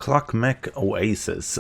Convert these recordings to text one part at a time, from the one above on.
Cluckmech Oasis.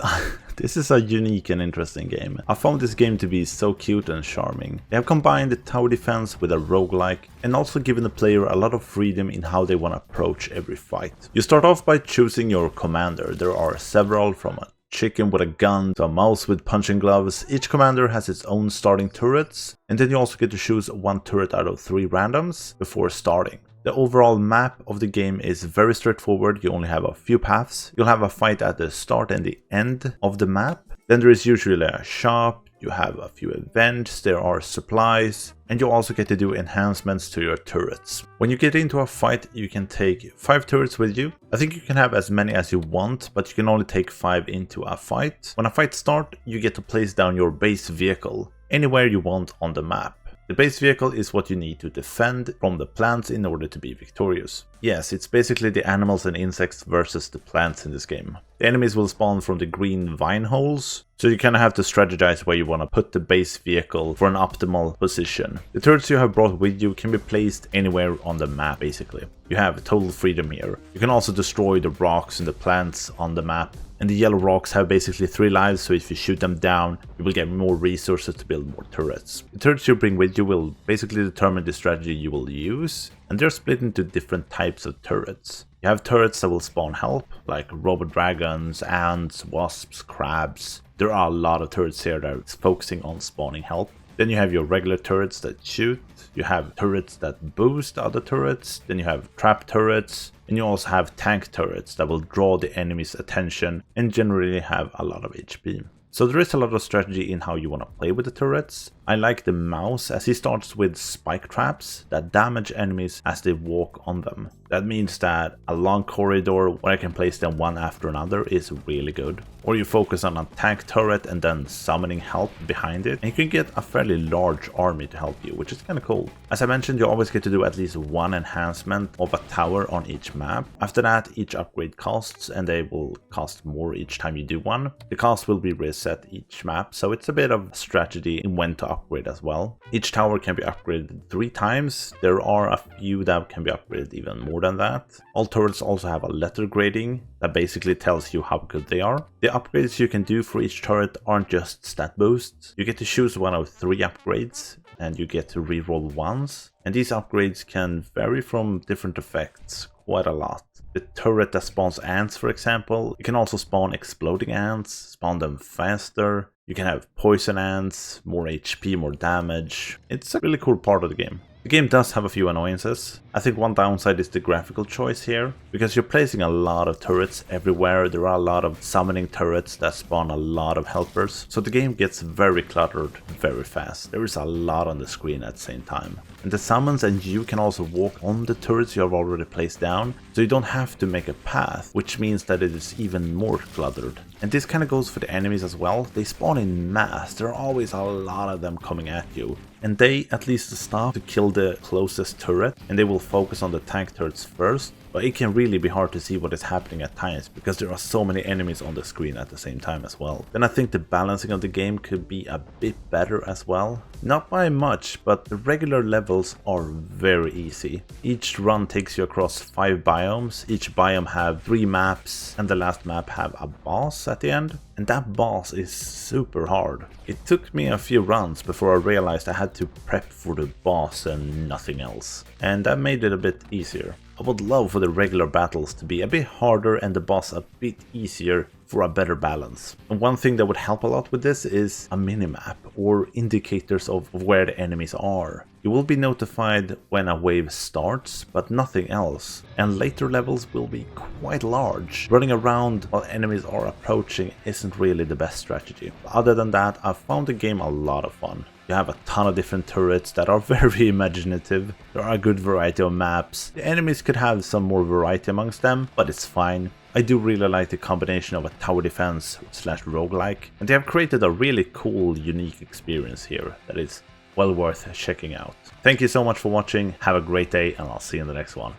This is a unique and interesting game. I found this game to be so cute and charming. They have combined the tower defense with a roguelike and also given the player a lot of freedom in how they want to approach every fight. You start off by choosing your commander. There are several, from a chicken with a gun to a mouse with punching gloves. Each commander has its own starting turrets, and then you also get to choose one turret out of 3 randoms before starting. The overall map of the game is very straightforward. You only have a few paths. You'll have a fight at the start and the end of the map. Then there is usually a shop, you have a few events, there are supplies, and you also get to do enhancements to your turrets. When you get into a fight, you can take 5 turrets with you. I think you can have as many as you want, but you can only take 5 into a fight. When a fight starts, you get to place down your base vehicle anywhere you want on the map. The base vehicle is what you need to defend from the plants in order to be victorious. Yes, it's basically the animals and insects versus the plants in this game. The enemies will spawn from the green vine holes, so you kind of have to strategize where you want to put the base vehicle for an optimal position. The turrets you have brought with you can be placed anywhere on the map basically. You have total freedom here. You can also destroy the rocks and the plants on the map. And the yellow rocks have basically 3 lives, so if you shoot them down, you will get more resources to build more turrets. The turrets you bring with you will basically determine the strategy you will use, and they're split into different types of turrets. You have turrets that will spawn help, like robot dragons, ants, wasps, crabs. There are a lot of turrets here that are focusing on spawning help. Then you have your regular turrets that shoot, you have turrets that boost other turrets, then you have trap turrets, and you also have tank turrets that will draw the enemy's attention and generally have a lot of HP. So there is a lot of strategy in how you want to play with the turrets. I like the mouse as he starts with spike traps that damage enemies as they walk on them. That means that a long corridor where I can place them one after another is really good. Or you focus on a tank turret and then summoning help behind it, and you can get a fairly large army to help you, which is kind of cool. As I mentioned, you always get to do at least one enhancement of a tower on each map. After that, each upgrade costs, and they will cost more each time you do one. The cost will be reset each map, so it's a bit of strategy in when to upgrade as well. Each tower can be upgraded 3 times. There are a few that can be upgraded even more than that. All turrets also have a letter grading that basically tells you how good they are. The upgrades you can do for each turret aren't just stat boosts. You get to choose one of 3 upgrades and you get to reroll once. And these upgrades can vary from different effects quite a lot. The turret that spawns ants, for example, you can also spawn exploding ants, spawn them faster. You can have poison ants, more HP, more damage. It's a really cool part of the game. The game does have a few annoyances. I think one downside is the graphical choice here, because you're placing a lot of turrets everywhere. There are a lot of summoning turrets that spawn a lot of helpers, so the game gets very cluttered very fast. There is a lot on the screen at the same time. And the summons and you can also walk on the turrets you have already placed down, so you don't have to make a path, which means that it is even more cluttered. And this kind of goes for the enemies as well. They spawn in mass. There are always a lot of them coming at you. And they at least stop to kill the closest turret, and they will focus on the tank turrets first. But it can really be hard to see what is happening at times, because there are so many enemies on the screen at the same time as well. Then I think the balancing of the game could be a bit better as well. Not by much, but the regular levels are very easy. Each run takes you across 5 biomes. Each biome have 3 maps, and the last map have a boss at the end. And that boss is super hard. It took me a few runs before I realized I had to prep for the boss and nothing else. And that made it a bit easier. I would love for the regular battles to be a bit harder and the boss a bit easier for a better balance. And one thing that would help a lot with this is a minimap or indicators of where the enemies are. You will be notified when a wave starts, but nothing else. And later levels will be quite large. Running around while enemies are approaching isn't really the best strategy. Other than that, I found the game a lot of fun. You have a ton of different turrets that are very imaginative. There are a good variety of maps. The enemies could have some more variety amongst them, but it's fine. I do really like the combination of a tower defense / roguelike, and they have created a really cool, unique experience here that is well worth checking out. Thank you so much for watching, have a great day, and I'll see you in the next one.